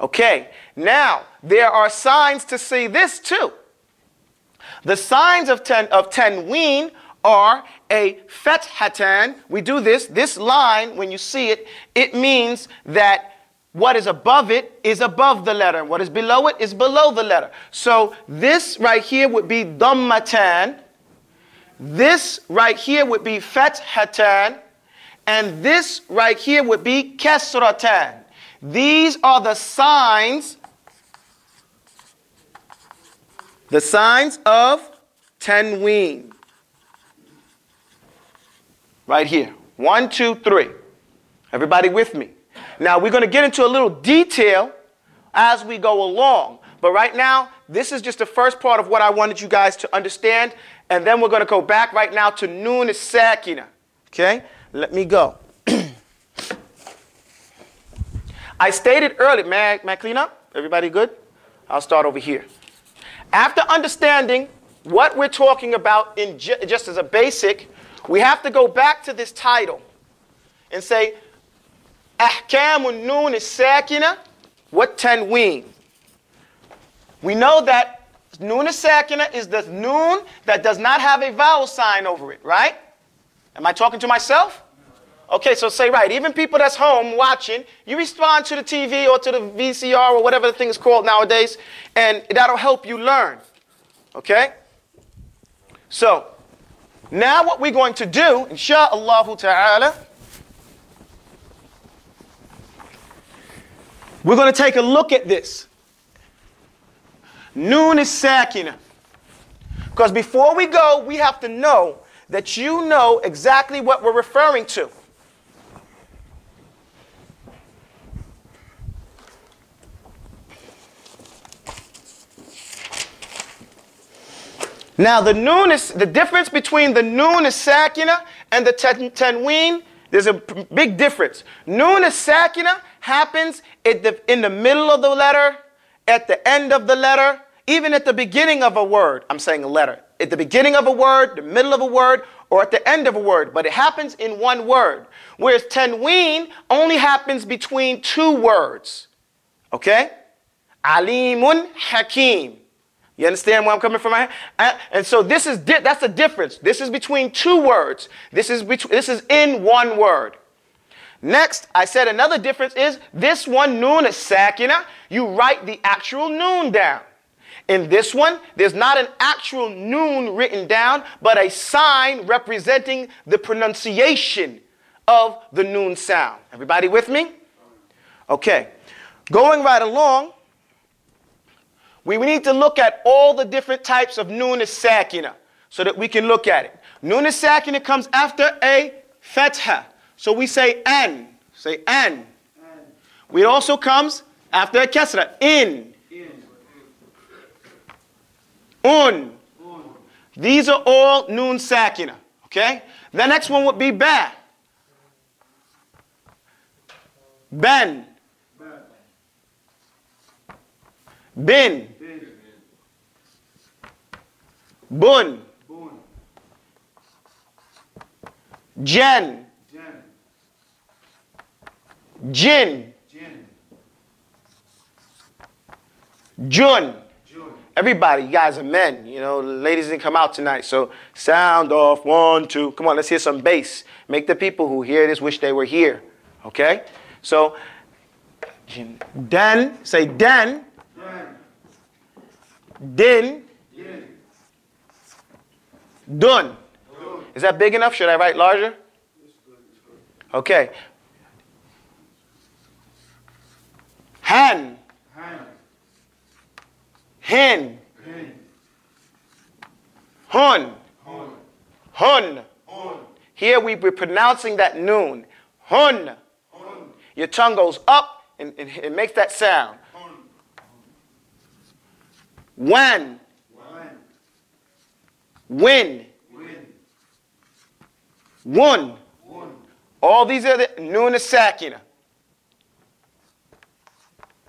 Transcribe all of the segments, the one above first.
Okay, now there are signs to see this too. The signs of tanween are a fathatan. We do this line, when you see it, it means that what is above it is above the letter, and what is below it is below the letter. So this right here would be dhammatan, this right here would be fathatan, and this right here would be kasratan. These are the signs of tanween. Right here. 1, 2, 3. Everybody with me? Now we're going to get into a little detail as we go along. But right now, this is just the first part of what I wanted you guys to understand. And then we're going to go back right now to Noon as-Sakina. Okay? Let me go. I stated earlier, may I clean up? Everybody good? I'll start over here. After understanding what we're talking about in just as a basic, we have to go back to this title and say, Ahkamun Noon as-Sakina wa Tanween. We know that Noon as-Sakina is the noon that does not have a vowel sign over it, right? Am I talking to myself? Okay, so say right. Even people that's home watching, you respond to the TV or to the VCR or whatever the thing is called nowadays, and that'll help you learn. Okay? So, now what we're going to do, insha'Allah ta'ala, we're going to take a look at this. Noon as-Sakina. Because before we go, we have to know that you know exactly what we're referring to. Now the difference between the Noon as-Sakina and the tanween, there's a big difference. Noon as-Sakina happens in the middle of the letter, at the end of the letter, even at the beginning of a word. I'm saying a letter. At the beginning of a word, the middle of a word, or at the end of a word. But it happens in one word. Whereas tanween only happens between two words. Okay? Alimun Hakim. You understand where I'm coming from? And so that's the difference. This is between two words. This is in one word. Next, I said another difference is this one, Noon as-Sakina, you write the actual noon down. In this one, there's not an actual noon written down, but a sign representing the pronunciation of the noon sound. Everybody with me? Okay. Going right along, we need to look at all the different types of Noon as-Sakina so that we can look at it. Noon as-Sakina comes after a fatha. So we say an. Say an. It also comes after a kasra. In. Un. These are all Noon Sakina. Okay? The next one would be ba. Ben. Bin. Bun. Jan. Jin. Jun. Everybody, you guys are men. You know, the ladies didn't come out tonight. So sound off. 1, 2. Come on, let's hear some bass. Make the people who hear this wish they were here. Okay? So, dan. Say dan. Din. Dun. Is that big enough? Should I write larger? Okay. Han. Hin. Hun. Hun. Here we're pronouncing that noon. Hun. Your tongue goes up and it makes that sound. When. When. One. All these are the Noon as-Sakina.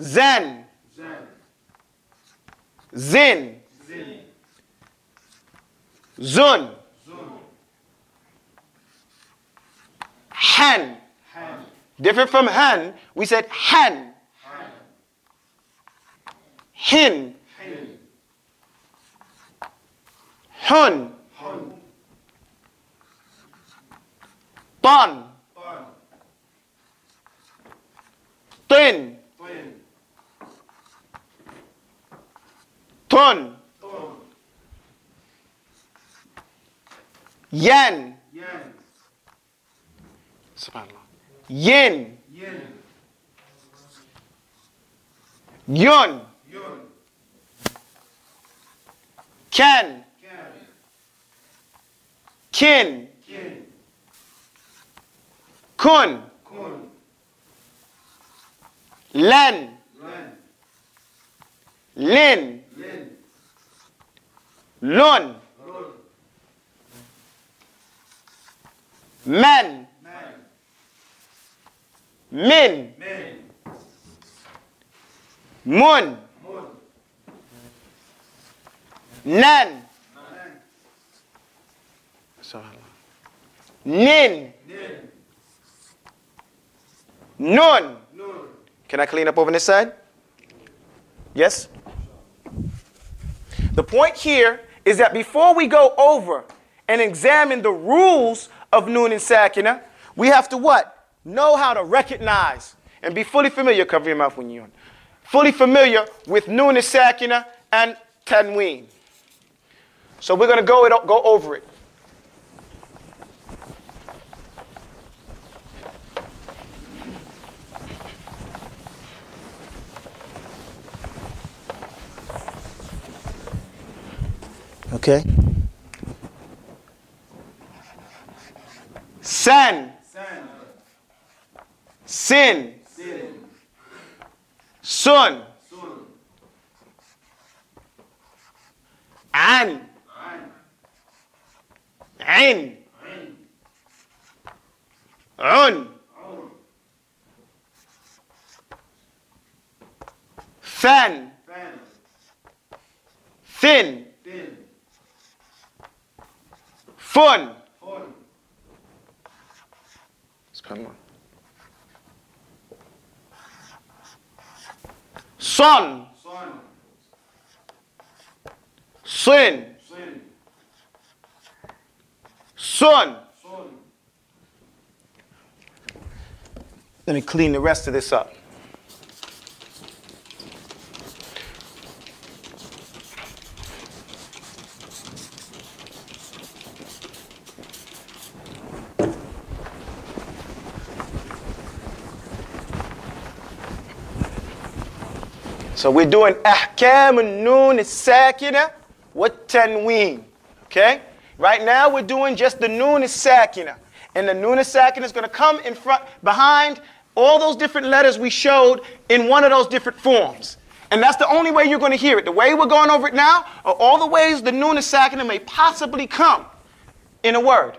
Zen. Zin. Zun. Han. Different from han, we said han. hin, hun, ton, tin, tun, yen, subhanallah, yin, yun, ken, kin, kun, len, lin, lun, men, min, mun, nan, nin, nun. Can I clean up over this side? Yes? The point here is that before we go over and examine the rules of Nun and Sakina, we have to what? Know how to recognize and be fully familiar, cover your mouth when you're on, fully familiar with Nun and Sakina and Tanween. So we're going to go over it. Okay. San, sin, sun, an, in, un, fan, thin, fun. Come on. Son, sin, sun. Let me clean the rest of this up. So we're doing ahkam an-nun as-sakina wa tanween. Okay? Right now we're doing just the nun as-sakina. And the nun as-sakina is going to come in front, behind all those different letters we showed in one of those different forms. And that's the only way you're going to hear it. The way we're going over it now are all the ways the nun as-sakina may possibly come in a word.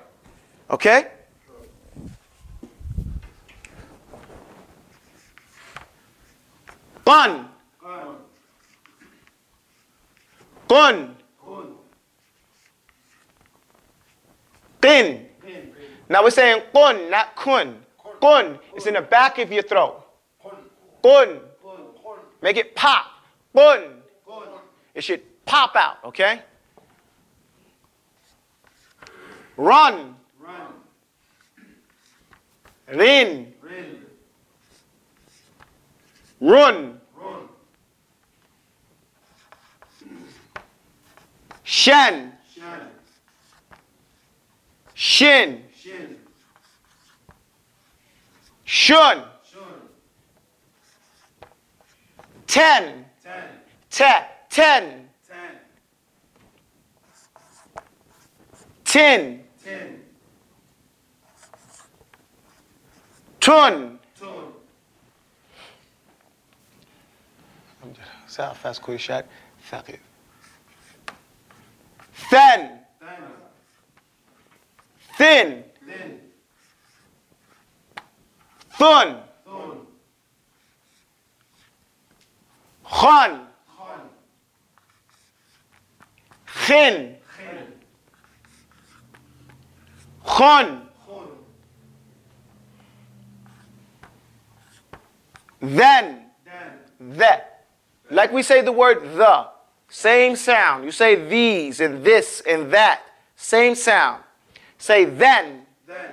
Okay? Bun. Kun. Qin. Now we're saying kun, not kun. Kun is in the back of your throat. Kun. Make it pop. Kun. It should pop out, okay? Run. Rin. Run. Shan. Shin. Shun. Ten. Ten. Tin. Tun. ساعة fast كل شيء ثقيل. Thin. Thin. Thun. Khan. Khin. Khun. Then. That. Like we say the word the. Same sound. You say these and this and that. Same sound. Say then. Then.